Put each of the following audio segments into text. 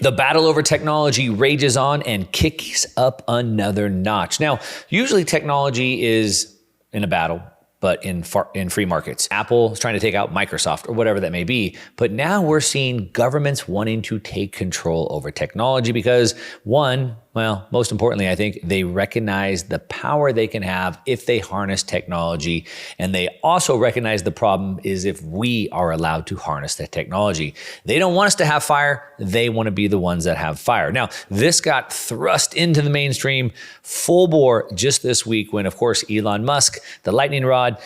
The battle over technology rages on and kicks up another notch. Now, usually technology is in a battle, but in free markets. Apple is trying to take out Microsoft or whatever that may be. But now we're seeing governments wanting to take control over technology because one, well, most importantly, I think they recognize the power they can have if they harness technology. And they also recognize the problem is if we are allowed to harness the technology. They don't want us to have fire. They want to be the ones that have fire. Now, this got thrust into the mainstream full bore just this week when, of course, Elon Musk, the lightning rod,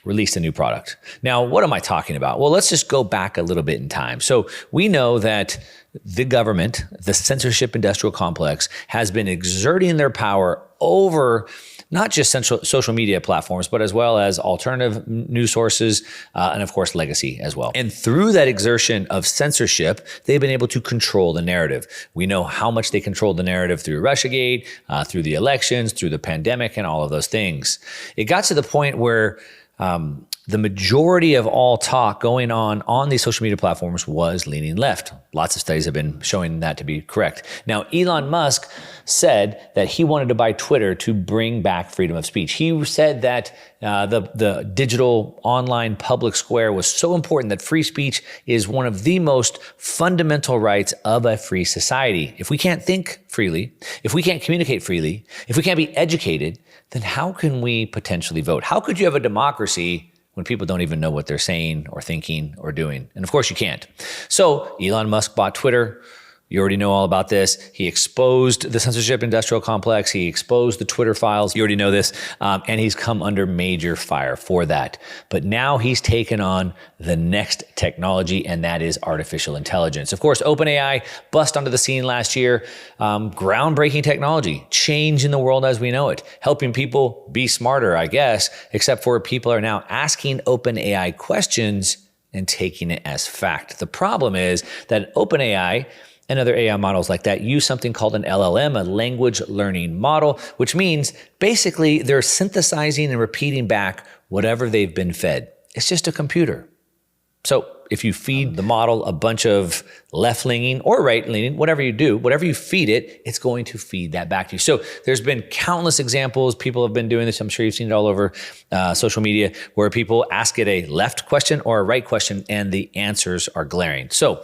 released a new product. Now, what am I talking about? Well, let's just go back a little bit in time. So we know that the government, the censorship industrial complex, has been exerting their power over not just social media platforms, but as well as alternative news sources, and of course, legacy as well. And through that exertion of censorship, they've been able to control the narrative. We know how much they controlled the narrative through Russiagate, through the elections, through the pandemic, and all of those things. It got to the point where the majority of all talk going on these social media platforms was leaning left. Lots of studies have been showing that to be correct. Now, Elon Musk said that he wanted to buy Twitter to bring back freedom of speech. He said that the digital online public square was so important that free speech is one of the most fundamental rights of a free society. If we can't think freely, if we can't communicate freely, if we can't be educated, then how can we potentially vote? How could you have a democracy when people don't even know what they're saying or thinking or doing? And of course you can't. So Elon Musk bought Twitter. You already know all about this. He exposed the censorship industrial complex. He exposed the Twitter files. You already know this. And he's come under major fire for that. But now he's taken on the next technology, and that is artificial intelligence. Of course, OpenAI bust onto the scene last year. Groundbreaking technology, changing the world as we know it, helping people be smarter, I guess, except for people are now asking OpenAI questions and taking it as fact. The problem is that OpenAI and other AI models like that use something called an LLM, a language learning model, which means basically they're synthesizing and repeating back whatever they've been fed. It's just a computer. So if you feed the model a bunch of left-leaning or right-leaning, whatever you do, whatever you feed it, it's going to feed that back to you. So there's been countless examples. People have been doing this. I'm sure you've seen it all over social media where people ask it a left question or a right question and the answers are glaring. So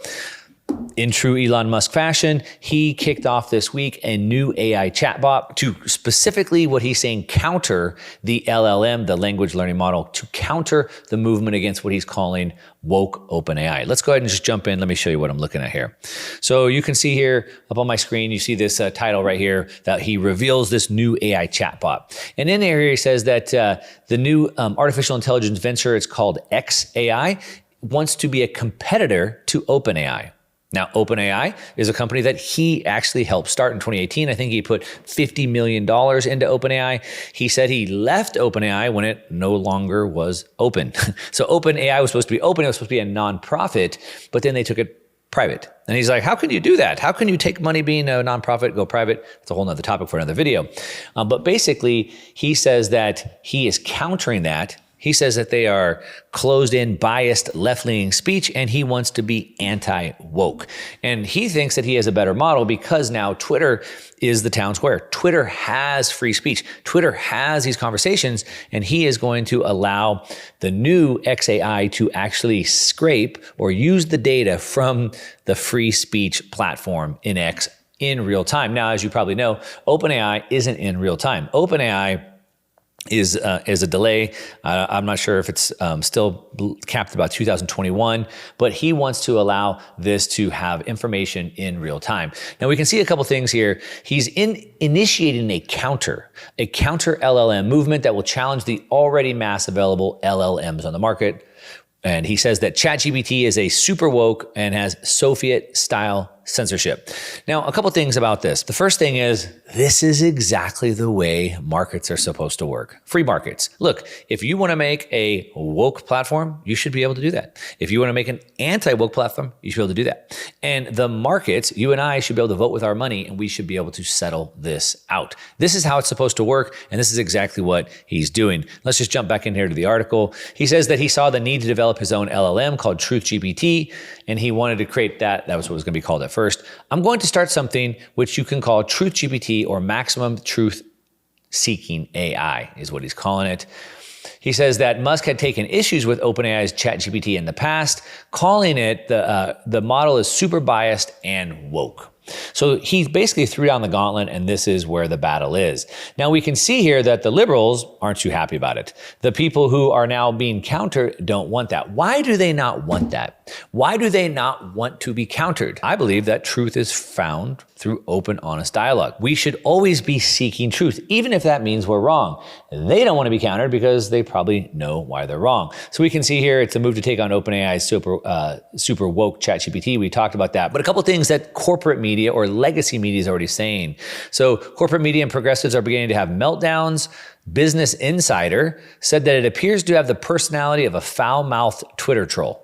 in true Elon Musk fashion, he kicked off this week a new AI chatbot to specifically what he's saying counter the LLM, the language learning model, to counter the movement against what he's calling woke OpenAI. Let's go ahead and just jump in. Let me show you what I'm looking at here. So you can see here up on my screen, you see this title right here that he reveals this new AI chatbot. And in there he says that the new artificial intelligence venture, it's called xAI, wants to be a competitor to OpenAI. Now, OpenAI is a company that he actually helped start in 2018. I think he put $50 million into OpenAI. He said he left OpenAI when it no longer was open. So OpenAI was supposed to be open. It was supposed to be a nonprofit, but then they took it private. And he's like, how can you do that? How can you take money being a nonprofit, go private? It's a whole nother topic for another video. But basically, he says that he is countering that. He says that they are closed-in, biased, left-leaning speech, and he wants to be anti-woke. And he thinks that he has a better model because now Twitter is the town square. Twitter has free speech. Twitter has these conversations, and he is going to allow the new xAI to actually scrape or use the data from the free speech platform in X in real time. Now, as you probably know, OpenAI isn't in real time. OpenAI is a delay. I'm not sure if it's still capped at about 2021, but he wants to allow this to have information in real time. Now we can see a couple things here. He's initiating a counter LLM movement that will challenge the already mass available LLMs on the market. And he says that ChatGPT is a super woke and has Soviet style censorship. Now, a couple things about this. The first thing is This is exactly the way markets are supposed to work. Free markets. Look, if you want to make a woke platform, you should be able to do that. If you want to make an anti-woke platform, you should be able to do that. And the markets, you and I should be able to vote with our money, and we should be able to settle this out. This is how it's supposed to work, and this is exactly what he's doing. Let's just jump back in here to the article. He says that he saw the need to develop his own LLM called TruthGPT, and he wanted to create that. That was what it was going to be called at first. I'm going to start something which you can call TruthGPT, or maximum truth seeking AI is what he's calling it. He says that Musk had taken issues with OpenAI's ChatGPT in the past, calling it the model is super biased and woke. So he basically threw down the gauntlet, and this is where the battle is. Now we can see here that the liberals aren't too happy about it. The people who are now being countered don't want that. Why do they not want that? Why do they not want to be countered? I believe that truth is found through open, honest dialogue. We should always be seeking truth, even if that means we're wrong. They don't want to be countered because they probably know why they're wrong. So we can see here it's a move to take on OpenAI's super woke ChatGPT. We talked about that. But a couple of things that corporate media or legacy media is already saying. So corporate media and progressives are beginning to have meltdowns. Business Insider said that it appears to have the personality of a foul-mouthed Twitter troll.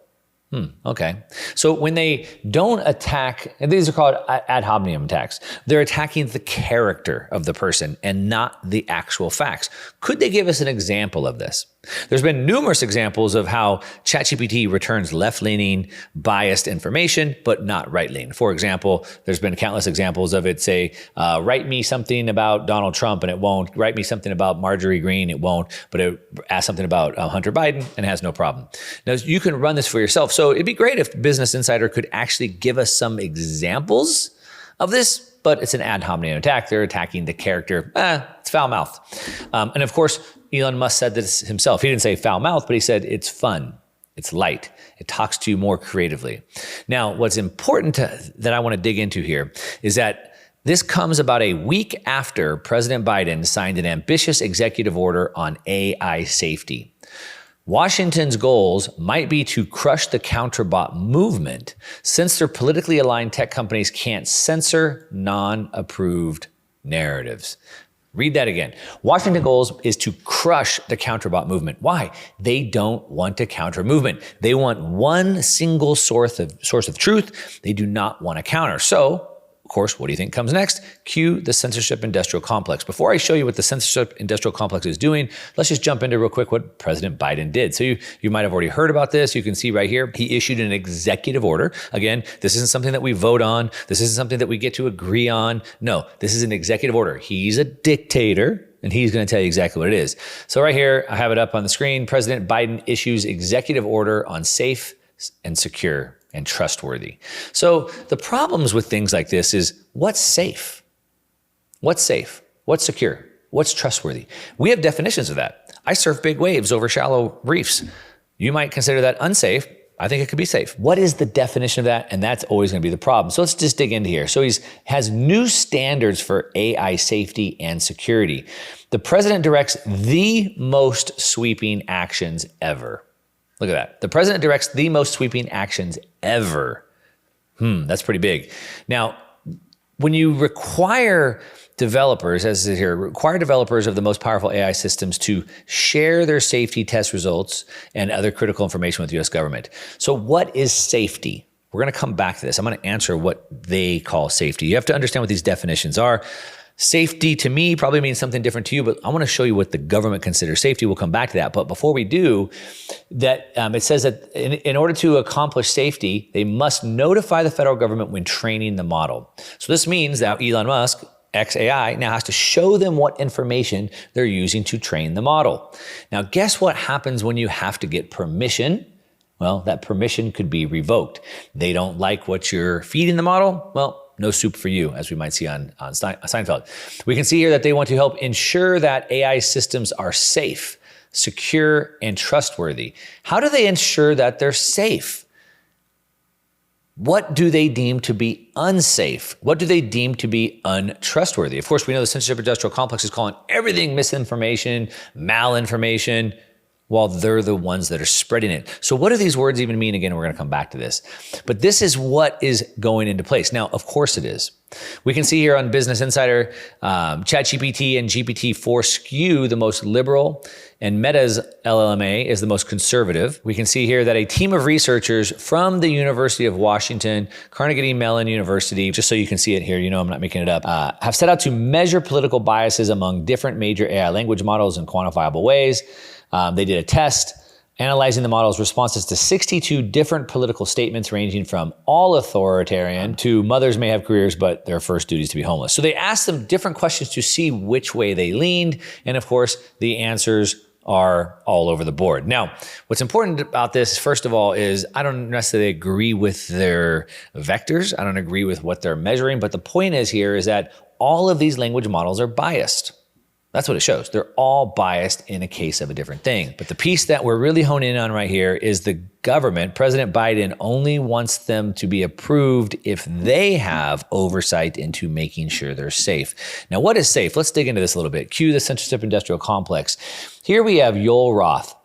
Okay. So when they don't attack, and these are called ad hominem attacks, they're attacking the character of the person and not the actual facts. Could they give us an example of this? There's been numerous examples of how ChatGPT returns left-leaning, biased information, but not right-leaning. For example, there's been countless examples of it say, write me something about Donald Trump, and it won't. Write me something about Marjorie Greene, it won't. But it asks something about Hunter Biden, and it has no problem. Now, you can run this for yourself. So it'd be great if Business Insider could actually give us some examples of this, but it's an ad hominem attack. They're attacking the character. It's foul-mouthed. And of course, Elon Musk said this himself. He didn't say foul-mouthed, but he said it's fun. It's light. It talks to you more creatively. Now, what's important that I want to dig into here is that this comes about a week after President Biden signed an ambitious executive order on AI safety. Washington's goals might be to crush the counterbot movement, since their politically aligned tech companies can't censor non-approved narratives. Read that again. Washington goals is to crush the counterbot movement. Why? They don't want a counter movement. They want one single source of truth. They do not want a counter. So, of course, what do you think comes next? Cue the censorship industrial complex. Before I show you what the censorship industrial complex is doing, let's just jump into real quick what President Biden did. So you might have already heard about this. You can see right here, he issued an executive order. Again, this isn't something that we vote on. This isn't something that we get to agree on. No, this is an executive order. He's a dictator, and he's going to tell you exactly what it is. So right here, I have it up on the screen. President Biden issues executive order on safe and secure and trustworthy. So the problems with things like this is what's safe? What's safe? What's secure? What's trustworthy? We have definitions of that. I surf big waves over shallow reefs. You might consider that unsafe. I think it could be safe. What is the definition of that? And that's always going to be the problem. So let's just dig into here. So he has new standards for AI safety and security. The president directs the most sweeping actions ever. Look at that. The president directs the most sweeping actions ever. That's pretty big. Now, when you require developers, as it is here, require developers of the most powerful AI systems to share their safety test results and other critical information with the US government. So what is safety? We're going to come back to this. I'm going to answer what they call safety. You have to understand what these definitions are. Safety to me probably means something different to you, but I want to show you what the government considers safety. We'll come back to that. But before we do, that it says that in order to accomplish safety, they must notify the federal government when training the model. So this means that Elon Musk, XAI, now has to show them what information they're using to train the model. Now, guess what happens when you have to get permission? Well, that permission could be revoked. They don't like what you're feeding the model. Well, no soup for you, as we might see on Seinfeld. We can see here that they want to help ensure that AI systems are safe, secure, and trustworthy. How do they ensure that they're safe? What do they deem to be unsafe? What do they deem to be untrustworthy? Of course, we know the censorship industrial complex is calling everything misinformation, malinformation. while they're the ones that are spreading it. So what do these words even mean? Again, we're going to come back to this. But this is what is going into place. Now, of course it is. We can see here on Business Insider, ChatGPT and GPT-4 skew the most liberal, and Meta's LLMA is the most conservative. We can see here that a team of researchers from the University of Washington, Carnegie Mellon University, just so you can see it here, you know I'm not making it up, have set out to measure political biases among different major AI language models in quantifiable ways. They did a test analyzing the model's responses to 62 different political statements ranging from all authoritarian to mothers may have careers, but their first duty is to be homeless. So they asked them different questions to see which way they leaned. And of course, the answers are all over the board. Now, what's important about this, first of all, is I don't necessarily agree with their vectors. I don't agree with what they're measuring. But the point is here is that all of these language models are biased. That's what it shows. They're all biased in a case of a different thing. But the piece that we're really honing in on right here is the government. President Biden only wants them to be approved if they have oversight into making sure they're safe. Now, what is safe? Let's dig into this a little bit. Cue the censorship industrial complex. Here we have Yoel Roth.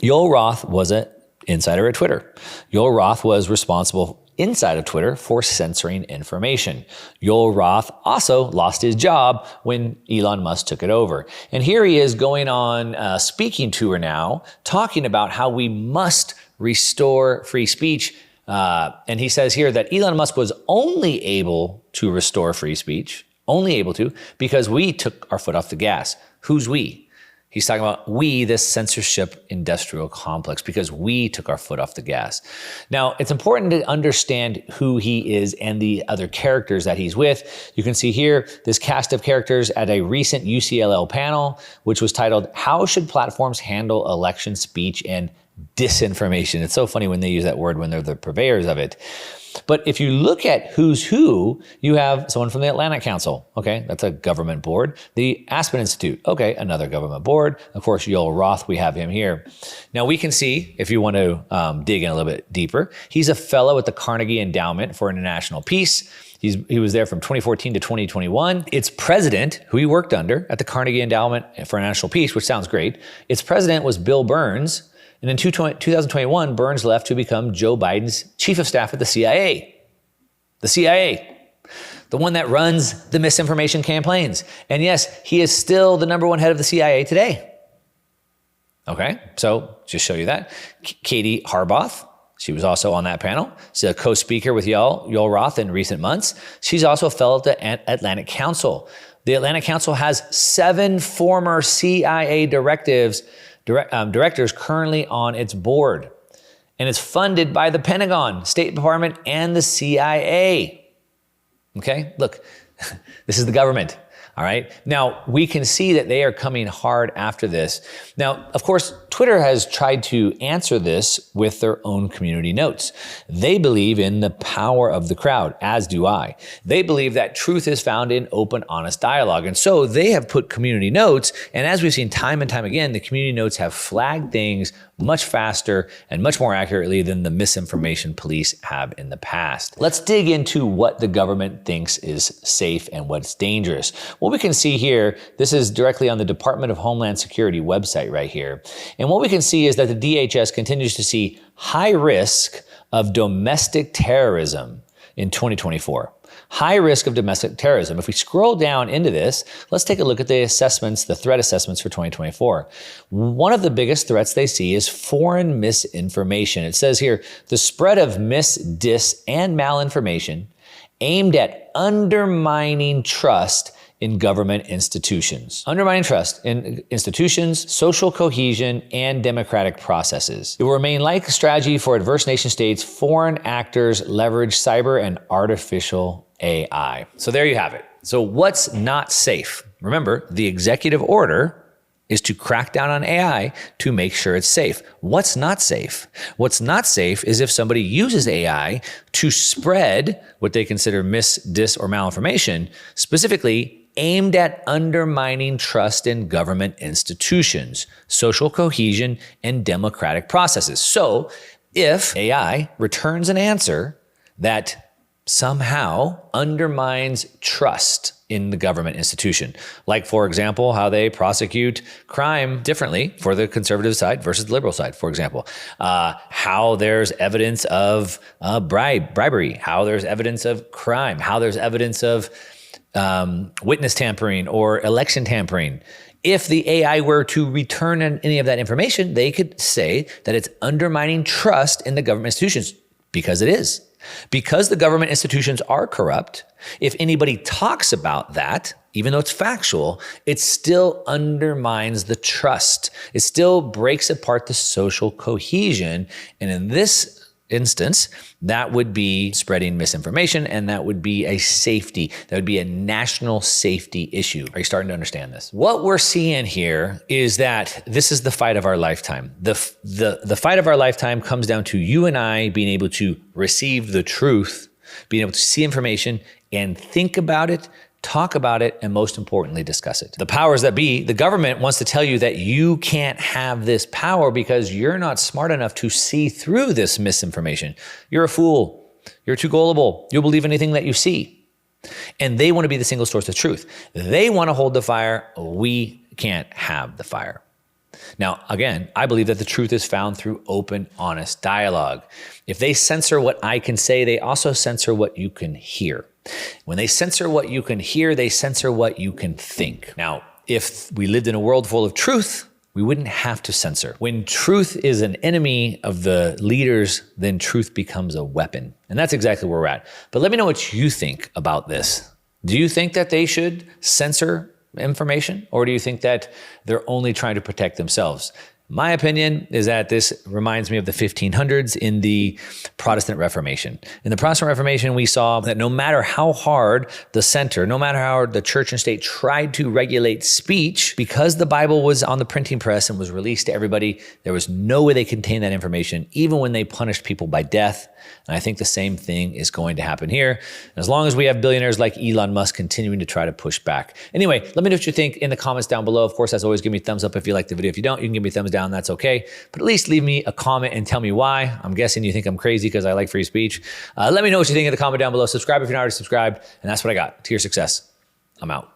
Yoel Roth was an insider at Twitter. Yoel Roth was responsible inside of Twitter for censoring information. Yoel Roth also lost his job when Elon Musk took it over. And here he is going on a speaking tour now, talking about how we must restore free speech. And he says here that Elon Musk was only able to restore free speech, only able to, because we took our foot off the gas. Who's we? He's talking about we, this censorship industrial complex, because we took our foot off the gas. Now, it's important to understand who he is and the other characters that he's with. You can see here this cast of characters at a recent UCLL panel, which was titled, How Should Platforms Handle Election Speech and Disinformation? It's so funny when they use that word when they're the purveyors of it. But if you look at who's who, you have someone from the Atlantic Council. Okay, that's a government board. The Aspen Institute. Okay, another government board. Of course, Yoel Roth, we have him here. Now we can see, if you want to dig in a little bit deeper, he's a fellow at the Carnegie Endowment for International Peace. He was there from 2014 to 2021. Its president, who he worked under at the Carnegie Endowment for International Peace, which sounds great. Its president was Bill Burns. And in 2021, Burns left to become Joe Biden's chief of staff at the CIA. The CIA, the one that runs the misinformation campaigns. And yes, he is still the number one head of the CIA today. Okay, so just show you that. Katie Harbaugh, she was also on that panel. She's a co-speaker with Yoel Roth in recent months. She's also a fellow at the Atlantic Council. The Atlantic Council has 7 former CIA directors currently on its board. And it's funded by the Pentagon, State Department, and the CIA. Okay, look, this is the government. All right. Now, we can see that they are coming hard after this. Now, of course, Twitter has tried to answer this with their own community notes. They believe in the power of the crowd, as do I. They believe that truth is found in open, honest dialogue. And so they have put community notes. And as we've seen time and time again, the community notes have flagged things much faster and much more accurately than the misinformation police have in the past. Let's dig into what the government thinks is safe and what's dangerous. What we can see here, this is directly on the Department of Homeland Security website right here. And what we can see is that the DHS continues to see high risk of domestic terrorism in 2024. High risk of domestic terrorism. If we scroll down into this, let's take a look at the assessments, the threat assessments for 2024. One of the biggest threats they see is foreign misinformation. It says here, the spread of dis, and malinformation aimed at undermining trust in government institutions. Undermining trust in institutions, social cohesion, and democratic processes. It will remain like a strategy for adverse nation states. Foreign actors leverage cyber and artificial AI. So there you have it. So what's not safe? Remember, the executive order is to crack down on AI to make sure it's safe. What's not safe? What's not safe is if somebody uses AI to spread what they consider dis, or malinformation, specifically aimed at undermining trust in government institutions, social cohesion, and democratic processes. So if AI returns an answer that somehow undermines trust in the government institution. Like, for example, how they prosecute crime differently for the conservative side versus the liberal side, for example. How there's evidence of bribery, how there's evidence of crime, how there's evidence of witness tampering or election tampering. If the AI were to return any of that information, they could say that it's undermining trust in the government institutions, because it is. Because the government institutions are corrupt, if anybody talks about that, even though it's factual, it still undermines the trust. It still breaks apart the social cohesion. And in this instance, that would be spreading misinformation, and that would be a safety. That would be a national safety issue. Are you starting to understand this? What we're seeing here is that this is the fight of our lifetime. The fight of our lifetime comes down to you and I being able to receive the truth, being able to see information and think about it, talk about it, and most importantly, discuss it. The powers that be, the government wants to tell you that you can't have this power because you're not smart enough to see through this misinformation. You're a fool. You're too gullible. You'll believe anything that you see. And they want to be the single source of truth. They want to hold the fire. We can't have the fire. Now, again, I believe that the truth is found through open, honest dialogue. If they censor what I can say, they also censor what you can hear. When they censor what you can hear, they censor what you can think. Now, if we lived in a world full of truth, we wouldn't have to censor. When truth is an enemy of the leaders, then truth becomes a weapon. And that's exactly where we're at. But let me know what you think about this. Do you think that they should censor information, or do you think that they're only trying to protect themselves? My opinion is that this reminds me of the 1500s in the Protestant Reformation. In the Protestant Reformation, we saw that no matter how hard the center, no matter how hard the church and state tried to regulate speech, because the Bible was on the printing press and was released to everybody, there was no way they could contain that information, even when they punished people by death. And I think the same thing is going to happen here, as long as we have billionaires like Elon Musk continuing to try to push back. Anyway, let me know what you think in the comments down below. Of course, as always, give me a thumbs up if you like the video. If you don't, you can give me a thumbs down. That's okay. But at least leave me a comment and tell me why. I'm guessing you think I'm crazy because I like free speech. Let me know what you think in the comment down below. Subscribe if you're not already subscribed. And that's what I got. To your success. I'm out.